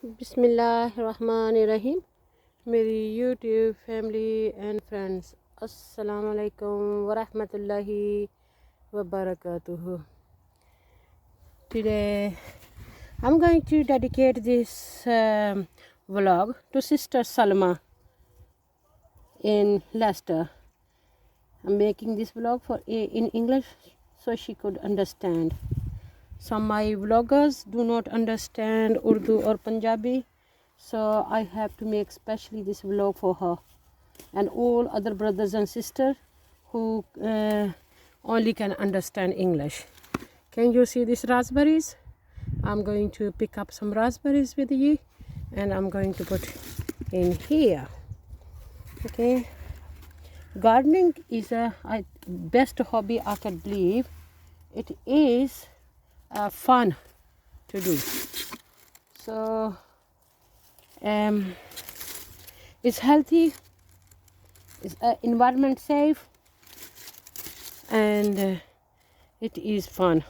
बिस्मिल्लाहिर्रहमानिर्रहीम। मेरी YouTube family and friends, अस्सलाम वालेकुम वरहमतुल्लाहि वबरकातुहू। Today I'm going to dedicate this vlog to Sister Salma in Leicester. I'm making this vlog in English so she could understand. Some my vloggers do not understand Urdu or Punjabi, so I have to make specially this vlog for her and all other brothers and sisters who only can understand English. Can you see these raspberries? I'm going to pick up some raspberries with you and I'm going to put in here. Okay, gardening is a best hobby I can believe. It is fun to do. So it's healthy, it's environment safe, and it is fun.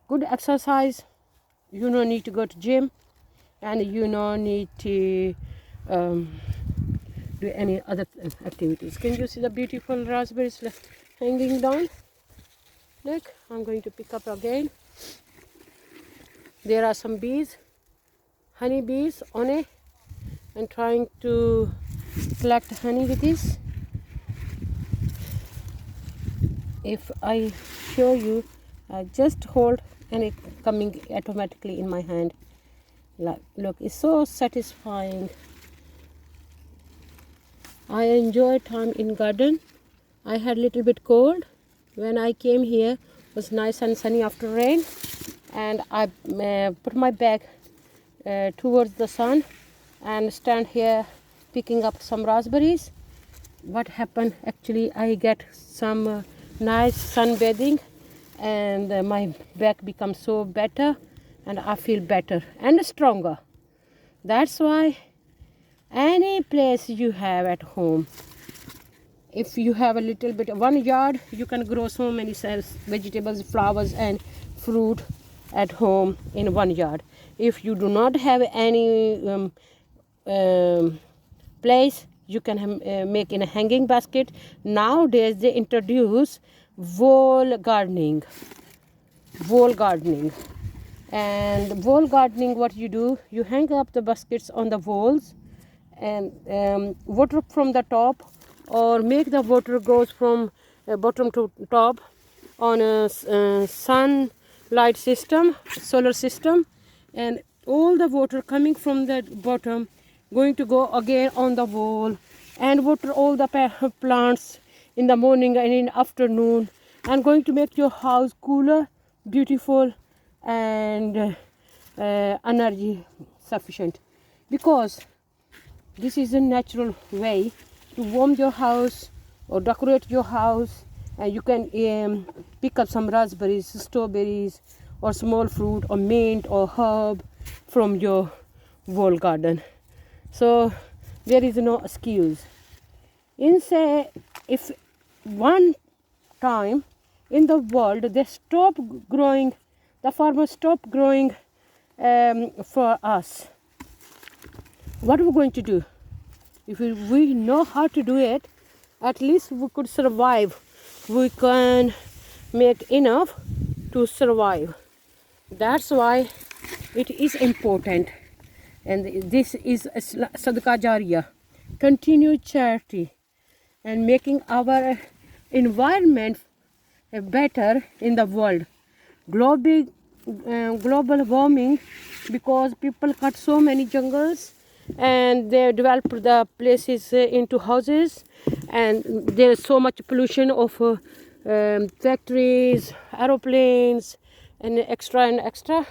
Good exercise. You don't need to go to gym, and you don't need to do any other activities. Can you see the beautiful raspberries hanging down? Look, I'm going to pick up again. There are some bees, honey bees on it, and trying to collect honey with this. If I show you, just hold and it coming automatically in my hand. Look, it's so satisfying. I enjoy time in garden. I had a little bit cold. When I came here, it was nice and sunny after rain, and I put my bag towards the sun and stand here picking up some raspberries. What happened? Actually, I get some nice sunbathing, and my back becomes so better, and I feel better and stronger. That's why any place you have at home, if you have a little bit, 1 yard, you can grow so many vegetables, flowers and fruit at home in 1 yard. If you do not have any place, you can make in a hanging basket. Nowadays they introduce wall gardening. And wall gardening, what you do, you hang up the baskets on the walls and water from the top, or make the water goes from bottom to top on a sunlight system, solar system, and all the water coming from the bottom going to go again on the wall and water all the plants in the morning and in afternoon, and going to make your house cooler, beautiful, and energy sufficient, because this is a natural way to warm your house or decorate your house. And you can pick up some raspberries, strawberries, or small fruit or mint or herb from your wall garden. So there is no excuse. If one time in the world they stop growing, the farmers stop growing for us, what are we going to do? If we know how to do it, at least we could survive. We can make enough to survive. That's why it is important. And this is a sadaqah jariyah, continued charity, and making our environment better in the world. Global warming, because people cut so many jungles and they develop the places into houses, and there is so much pollution of factories, aeroplanes, and extra.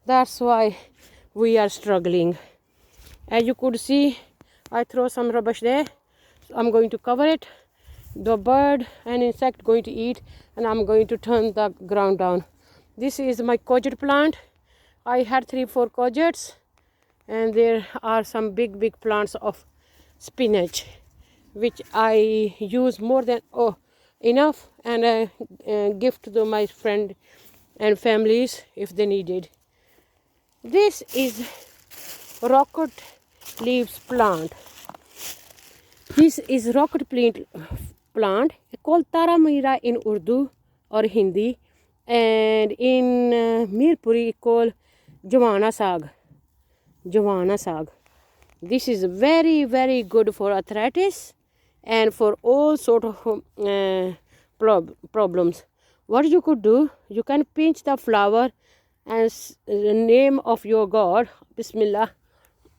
That's why we are struggling. As you could see, I throw some rubbish there, so I'm going to cover it. The bird and insect going to eat, and I'm going to turn the ground down. This is my courgette plant. I had 3-4 courgettes, and there are some big plants of spinach, which I use more than enough, and give to my friend and families if they need it. This is rocket leaves plant. This is rocket plant called taramira in Urdu or Hindi, and in Mirpuri called Jawana sag. Jawana sag. This is very, very good for arthritis and for all sort of problems. What you could do, you can pinch the flower and the name of your God, Bismillah,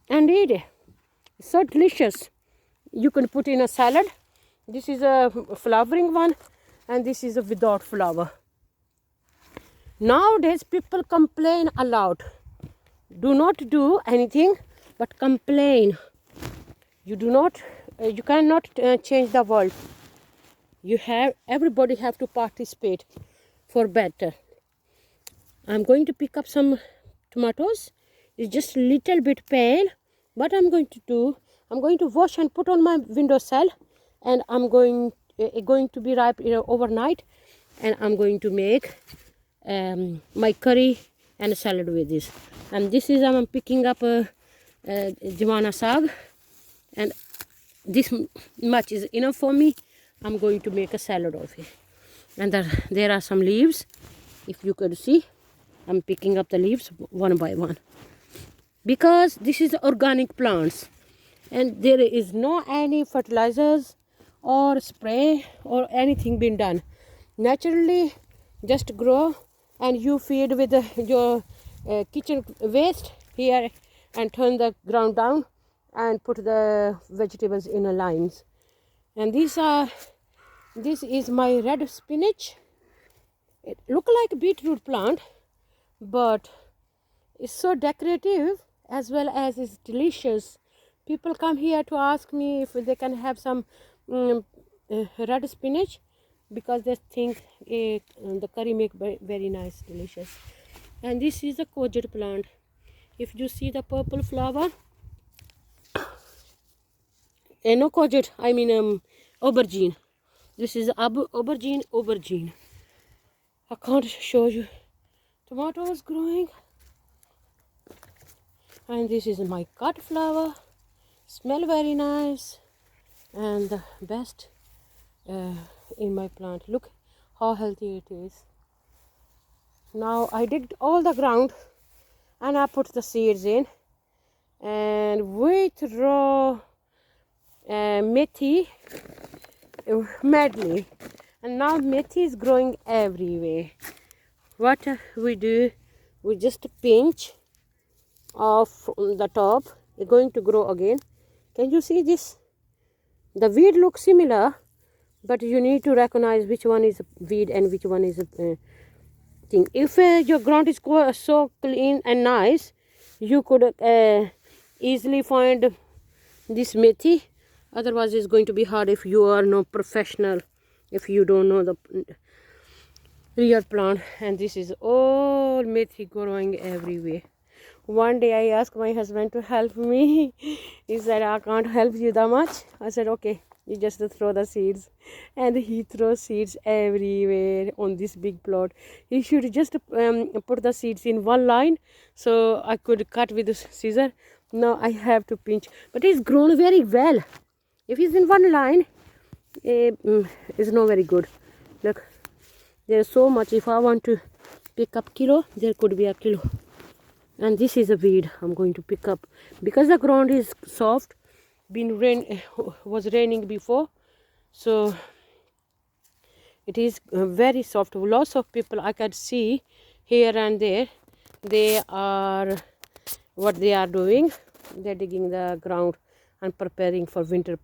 and eat it. It's so delicious. You can put in a salad. This is a flowering one, and this is a without flower. Nowadays, people complain a lot. Do not do anything, but complain. You cannot change the world. Everybody have to participate for better. I'm going to pick up some tomatoes. It's just a little bit pale. What I'm going to do, I'm going to wash and put on my windowsill, and I'm going to be ripe overnight, and I'm going to make my curry and a salad with this. And this is I'm picking up a Jawana sag, and this much is enough for me. I'm going to make a salad of it. And there are some leaves. If you could see, I'm picking up the leaves one by one, because this is organic plants, and there is no any fertilizers or spray or anything being done. Naturally, just grow, and you feed with your kitchen waste here, and turn the ground down and put the vegetables in a lines. And this is my red spinach. It look like a beetroot plant, but it's so decorative as well as it's delicious. People come here to ask me if they can have some red spinach, because they think the curry make very nice, delicious. And this is a courgette plant. If you see the purple flower, no courgette, I mean aubergine. This is aubergine. I can't show you. Tomatoes growing. And this is my cut flower. Smell very nice, and the best in my plant. Look how healthy it is. Now I digged all the ground, and I put the seeds in, and with raw methi madly, and now methi is growing everywhere. What we do, we just pinch off the top. It's going to grow again. Can you see this? The weed looks similar, but you need to recognize which one is a weed and which one is a thing. If your ground is so clean and nice, you could easily find this methi. Otherwise, it's going to be hard if you are no professional, if you don't know the real plant. And this is all methi growing everywhere. One day I asked my husband to help me. He said, I can't help you that much. I said, okay, you just throw the seeds. And he throws seeds everywhere on this big plot. He should just put the seeds in one line, so I could cut with the scissor. Now I have to pinch. But it's grown very well. If it's in one line, it's not very good. Look, there's so much. If I want to pick up kilo, there could be a kilo. And this is a weed I'm going to pick up, because the ground is soft. Was raining before, so it is very soft. Lots of people I can see here and there, they are what they are doing. They're digging the ground and preparing for winter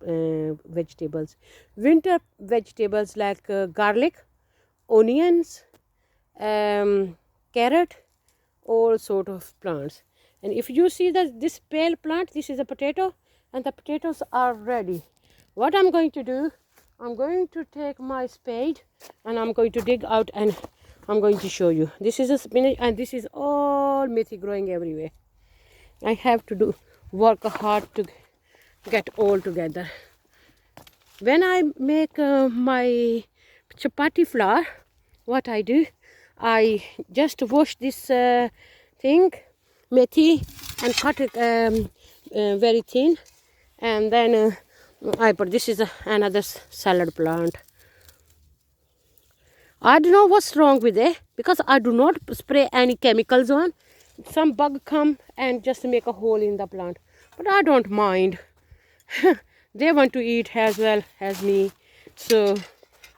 vegetables. Winter vegetables like garlic, onions, carrot, all sort of plants. And if you see this pale plant, this is a potato, and the potatoes are ready. What I'm going to do, I'm going to take my spade, and I'm going to dig out, and I'm going to show you. This is a spinach, and this is all methi growing everywhere. I have to work hard to get all together. When I make my chapati flour, what I do, I just wash this thing, methi, and cut it very thin. And then I put, this is another salad plant. I don't know what's wrong with it, because I do not spray any chemicals on. Some bug come and just make a hole in the plant, but I don't mind. They want to eat as well as me, so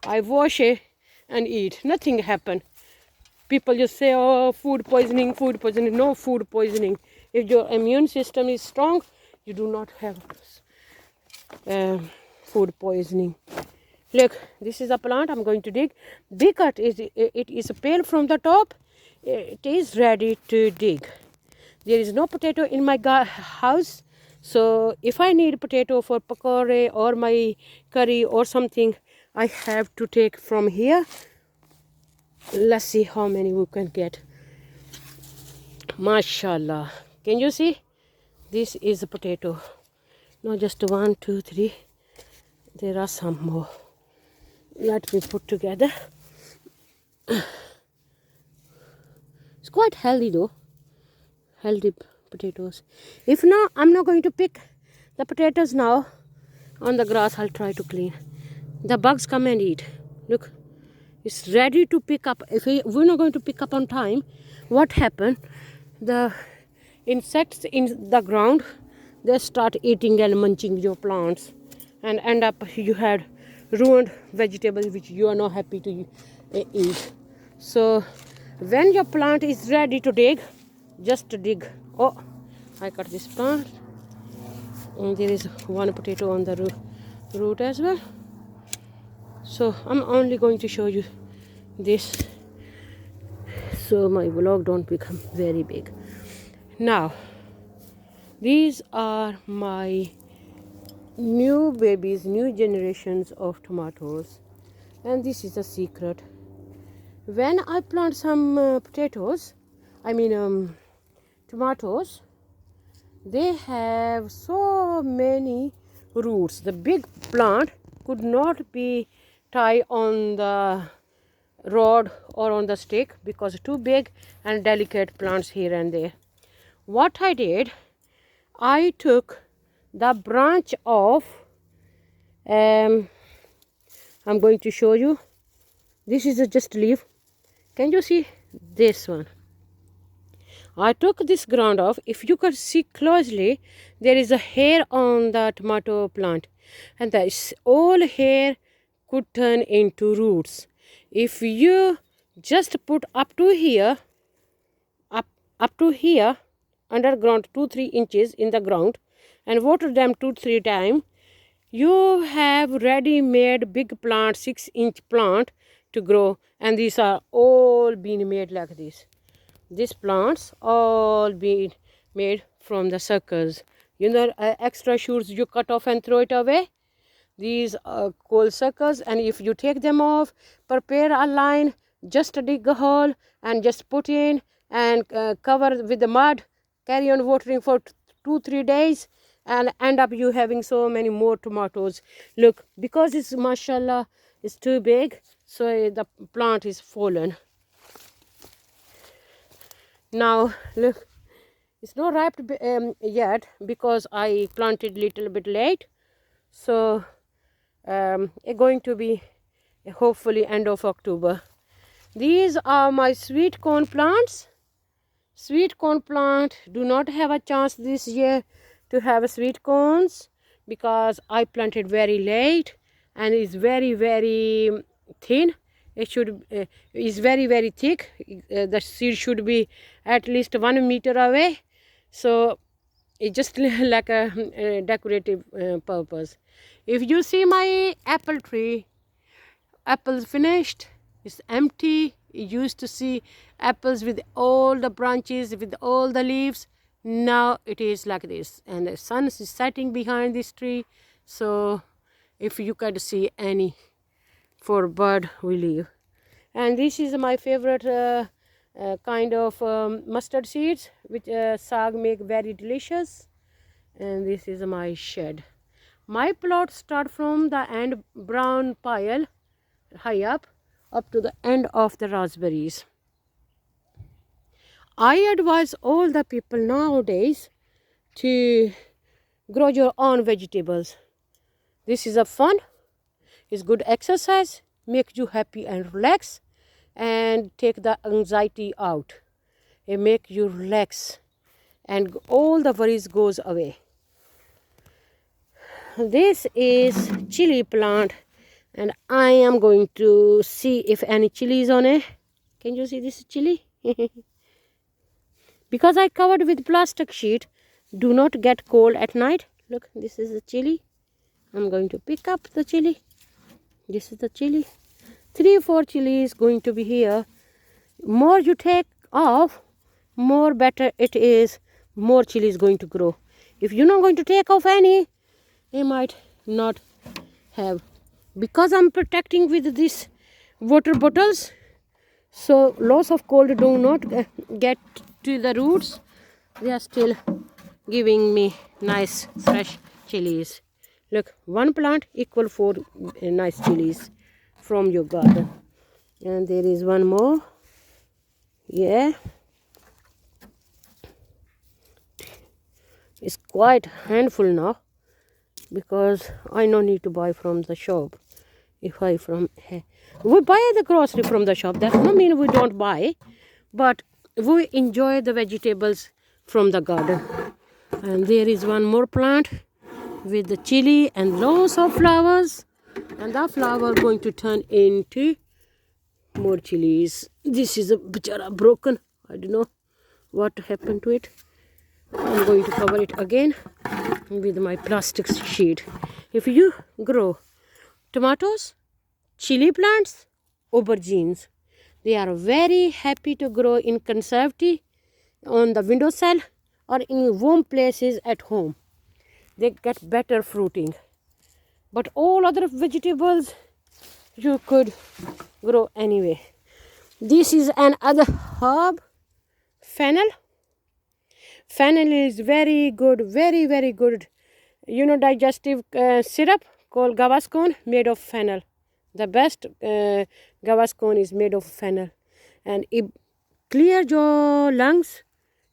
I wash it and eat. Nothing happen. People just say, oh, food poisoning, food poisoning. No food poisoning. If your immune system is strong, you do not have food poisoning. Look, this is a plant I'm going to dig. Because it is pale from the top, it is ready to dig. There is no potato in my house, so if I need potato for pakore or my curry or something, I have to take from here. Let's see how many we can get. Mashallah. Can you see? This is a potato. Not just 1, 2, 3. There are some more. Let me put together. It's quite healthy though. Healthy potatoes. If not, I'm not going to pick the potatoes now. On the grass, I'll try to clean. The bugs come and eat. Look, it's ready to pick up. If we're not going to pick up on time, what happened? The insects in the ground, they start eating and munching your plants, and end up you had ruined vegetables which you are not happy to eat. So when your plant is ready to dig, just dig. Oh, I cut this plant, and there is one potato on the root as well. So I'm only going to show you this, so my vlog don't become very big. Now these are my new babies, new generations of tomatoes, and this is a secret. When I plant some tomatoes, they have so many roots. The big plant could not be tied on the rod or on the stick because too big and delicate plants here and there. What I did, I took the branch of, I'm going to show you. This is just leaf. Can you see this one? I took this ground off. If you could see closely, there is a hair on the tomato plant, and this all hair could turn into roots. If you just put up to here, underground 2-3 inches in the ground, and water them 2-3 times, you have ready-made big plant, 6-inch plant to grow, and these are all being made like this. These plants all being made from the suckers. You know, extra shoots you cut off and throw it away. These are called suckers, and if you take them off, prepare a line, just dig a hole and just put in and cover with the mud, carry on watering for 2-3 days, and end up you having so many more tomatoes. Look, because it's mashallah, it's too big, so the plant is fallen. Now look, it's not ripe yet because I planted little bit late, so it's going to be hopefully end of October. These are my sweet corn plants. Sweet corn plant do not have a chance this year to have sweet corns because I planted very late and it's very, very thin. It should is very, very thick. The seed should be at least 1 meter away, so it's just like a decorative purpose. If you see my apple tree, apples finished, it's empty. You used to see apples with all the branches, with all the leaves. Now it is like this, and the sun is setting behind this tree, so if you could see any for bird we leave. And this is my favorite kind of mustard seeds, which sag make very delicious. And this is my shed. My plots start from the end brown pile high up to the end of the raspberries. I advise all the people nowadays to grow your own vegetables. This is a fun, it's good exercise, make you happy and relax, and take the anxiety out. It make you relax and all the worries goes away. This is chili plant, and I am going to see if any chili is on it. Can you see this chili? Because I covered with plastic sheet, do not get cold at night. Look, this is the chili. I'm going to pick up the chili. This is the chili. 3-4 chilies going to be here. More you take off, more better it is. More chili is going to grow. If you're not going to take off any, they might not have. Because I'm protecting with these water bottles, so loss of cold do not get to the roots. They are still giving me nice fresh chilies. Look, one plant equal 4 nice chilies from your garden. And there is one more. Yeah, it's quite handful now, because I no need to buy from the shop. If I we buy the grocery from the shop, that doesn't mean we don't buy, but we enjoy the vegetables from the garden. And there is one more plant with the chili and lots of flowers, and that flower going to turn into more chilies. This is a bichara broken. I don't know what happened to it. I'm going to cover it again with my plastic sheet. If you grow tomatoes, chili plants, aubergines, they are very happy to grow in conservative on the windowsill or in warm places at home. They get better fruiting. But all other vegetables you could grow anyway. This is another herb, fennel. Fennel is very good, very, very good. You know, digestive syrup called Gaviscon made of fennel. The best Gaviscon is made of fennel. And it clears your lungs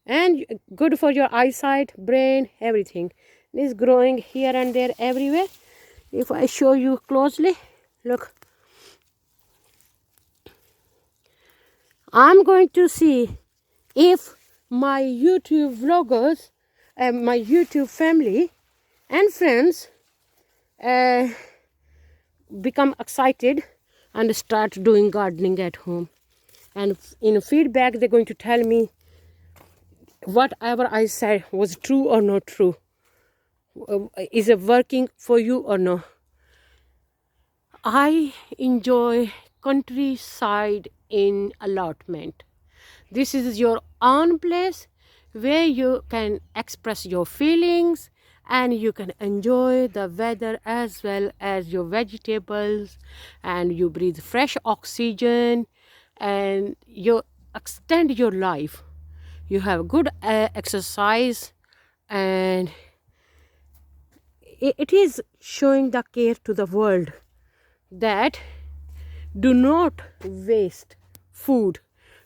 and good for your eyesight, brain, everything. It is growing here and there everywhere. If I show you closely, look. I'm going to see if my YouTube vloggers, my YouTube family and friends become excited and start doing gardening at home. And in feedback, they're going to tell me whatever I said was true or not true. Is it working for you or no? I enjoy countryside in allotment. This is your own place where you can express your feelings and you can enjoy the weather as well as your vegetables, and you breathe fresh oxygen and you extend your life. You have good exercise, and it is showing the care to the world that do not waste food,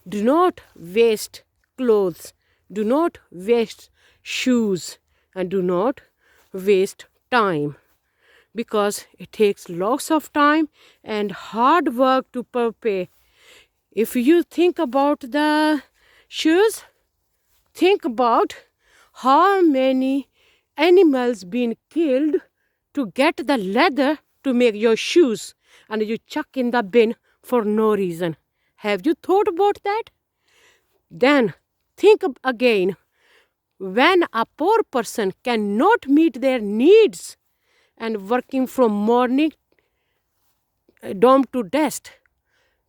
do not waste clothes, do not waste shoes, and do not waste time, because it takes lots of time and hard work to prepare. If you think about the shoes, think about how many animals been killed to get the leather to make your shoes, and you chuck in the bin for no reason. Have you thought about that? Then think again. When a poor person cannot meet their needs and working from morning dawn to dusk,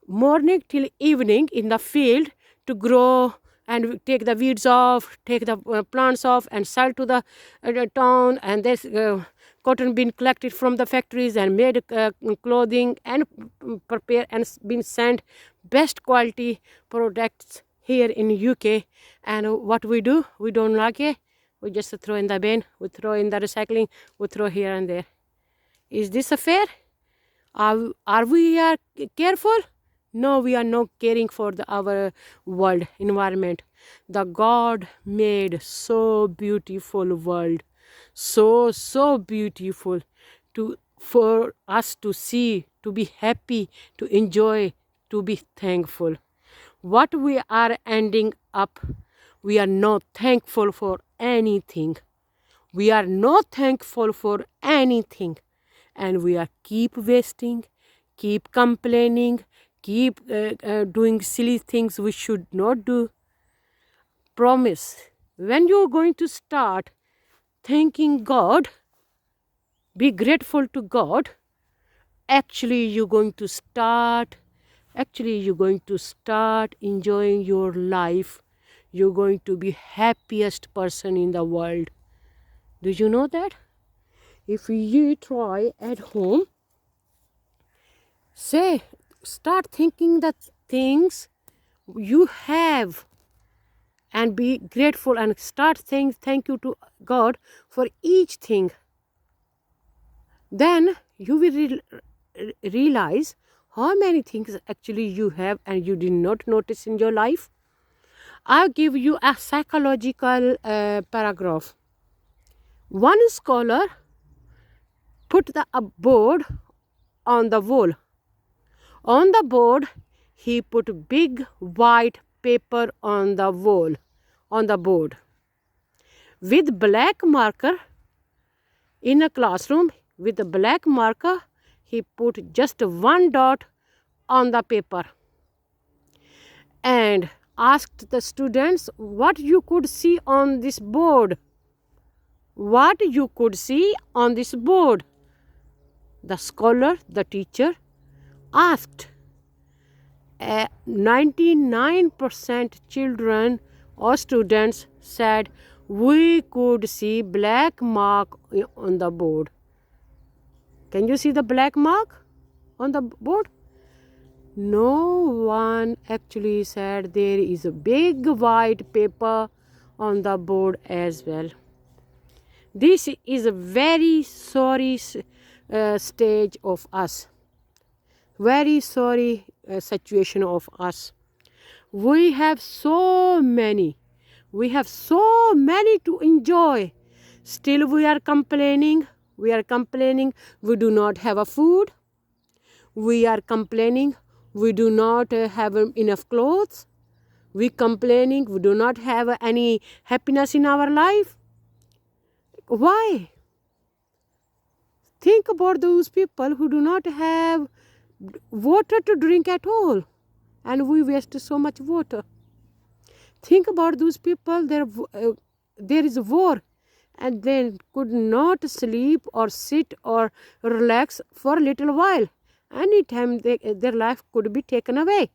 morning till evening in the field to grow and take the weeds off, take the plants off and sell to the town, and this cotton being collected from the factories and made clothing and prepare and been sent best quality products here in UK. And what we do, we don't like it, we just throw in the bin, we throw in the recycling, we throw here and there. Is this a fair? Are we careful? No, we are not caring for our world, environment. The God made so beautiful world. So beautiful to for us to see, to be happy, to enjoy, to be thankful. What we are ending up, we are not thankful for anything. We are not thankful for anything, and we are keep wasting, keep complaining, keep doing silly things we should not do. Promise, when you're going to start thanking God, be grateful to God, actually you're going to start enjoying your life. You're going to be happiest person in the world. Do you know that? If you try at home, start thinking the things you have and be grateful, and start saying thank you to God for each thing. Then you will realize how many things actually you have and you did not notice in your life. I'll give you a psychological paragraph. One scholar put a board on the wall. On the board, he put big white paper on the wall, on the board. With black marker, in a classroom, with a black marker, he put just one dot on the paper and asked the students what you could see on this board. What you could see on this board? The scholar, the teacher, asked. 99% children or students said we could see black mark on the board. Can you see the black mark on the board? No one actually said there is a big white paper on the board as well. This is a very sorry stage of us. Very sorry situation of us. We have so many to enjoy. Still we are complaining. We do not have a food. We are complaining we do not have enough clothes. We complaining we do not have any happiness in our life. Why? Think about those people who do not have water to drink at all, and we waste so much water. Think about those people, there is a war and they could not sleep or sit or relax for a little while. Anytime their life could be taken away,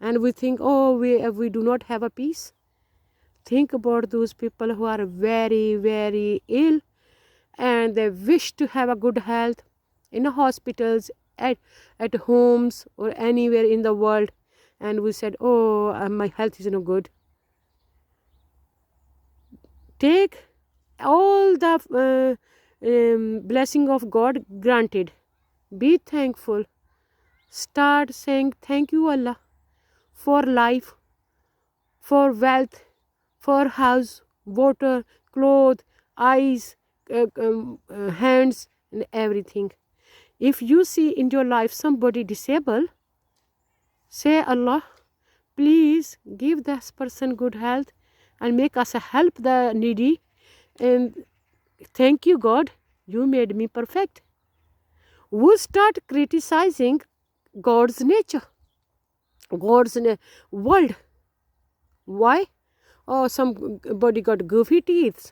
and we think, oh, we do not have a peace. Think about those people who are very, very ill and they wish to have a good health in hospitals, at homes or anywhere in the world, and we said, oh, my health is not good. Take all the blessing of God granted. Be thankful. Start saying thank you Allah for life, for wealth, for house, water, clothes, eyes, hands, and everything. If you see in your life somebody disabled, say, Allah, please give this person good health and make us help the needy. And thank you, God, you made me perfect. We start criticizing God's nature, God's world. Why? Oh, somebody got goofy teeth.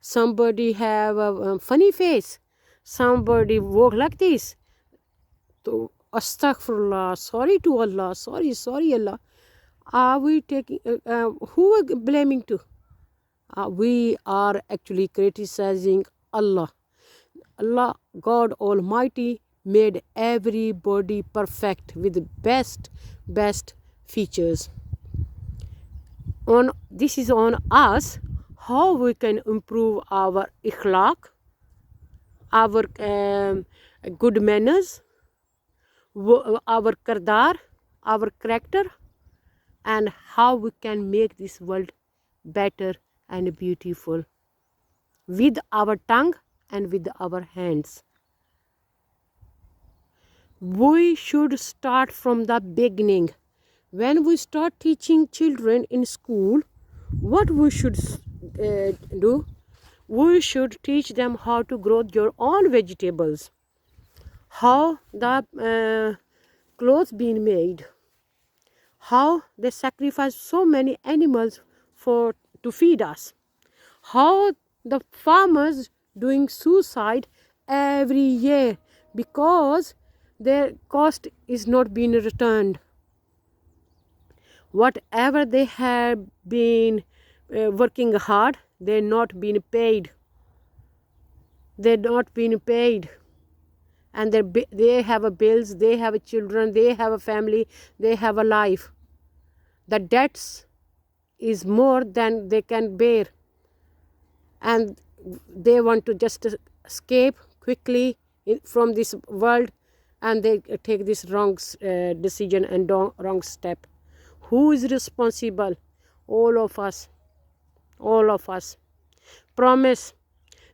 Somebody have a funny face. Somebody walk like this. So, astaghfirullah, sorry to Allah, sorry Allah. Are we taking, who are blaming to? We are actually criticizing Allah. Allah, God Almighty, made everybody perfect with the best features. This is on us, how we can improve our ikhlaq, our good manners, our kardar, our character, and how we can make this world better and beautiful. with our tongue and with our hands. We should start from the beginning. When we start teaching children in school, what we should do? We should teach them how to grow your own vegetables, how the clothes being made, how they sacrifice so many animals to feed us, how the farmers doing suicide every year because their cost is not being returned. Whatever they have been working hard, they're not being paid. They're not being paid. And they have a bills, they have a children, they have a family, they have a life. The debts is more than they can bear. And they want to just escape quickly from this world, and they take this wrong decision and wrong step. Who is responsible? All of us. All of us. Promise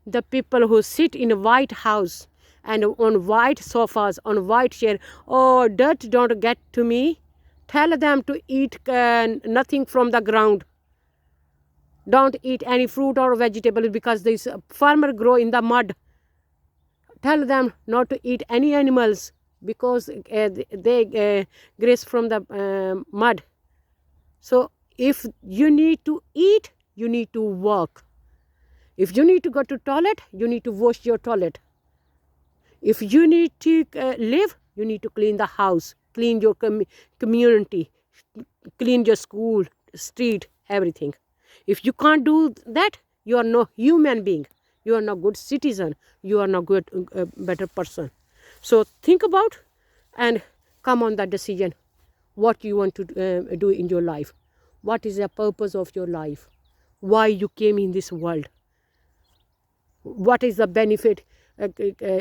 the people who sit in a white house and on white sofas, on white chair, oh, dirt don't get to me. Tell them to eat nothing from the ground. Don't eat any fruit or vegetable because this farmer grow in the mud. Tell them not to eat any animals because they graze from the mud. So if you need to eat, you need to work. If you need to go to toilet, you need to wash your toilet. If you need to live, you need to clean the house, clean your community, clean your school, street, everything. If you can't do that, you are no human being. You are not good citizen. You are not good better person. So think about and come on that decision. What you want to do in your life. What is the purpose of your life? Why you came in this world? What is the benefit?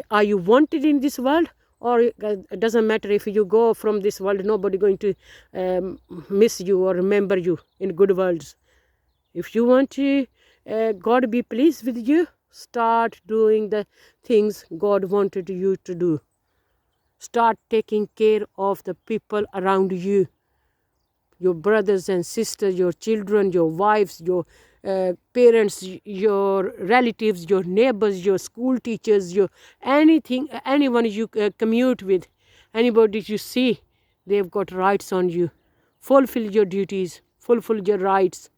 Are you wanted in this world? Or it doesn't matter if you go from this world, nobody going to miss you or remember you in good words. If you want to God be pleased with you, start doing the things God wanted you to do. Start taking care of the people around you. Your brothers and sisters, your children, your wives, your parents, your relatives, your neighbors, your school teachers, your anyone you commute with, anybody you see, they've got rights on you. Fulfill your duties, fulfill your rights,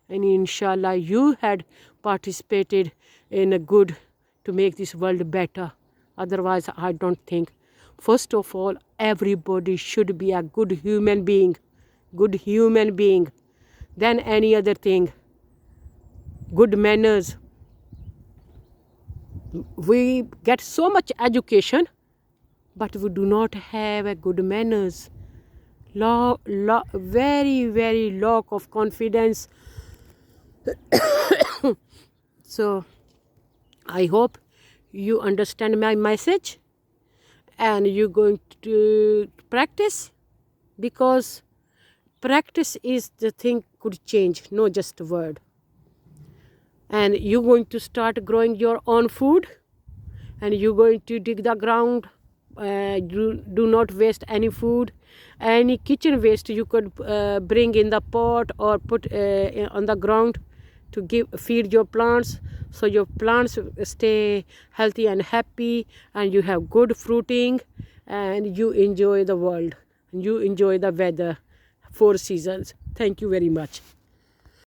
and inshallah you had participated in a good to make this world better. Otherwise, I don't think. First of all, everybody should be a good human being. Good human being. Then any other thing. Good manners. We get so much education, but we do not have a good manners. Very, very lack of confidence. So, I hope you understand my message and you're going to practice, because practice is the thing could change, not just a word. And you're going to start growing your own food, and you're going to dig the ground. Do not waste any food. Any kitchen waste you could bring in the pot or put on the ground to feed your plants, so your plants stay healthy and happy, and you have good fruiting, and you enjoy the world, and you enjoy the weather, 4 seasons. Thank you very much.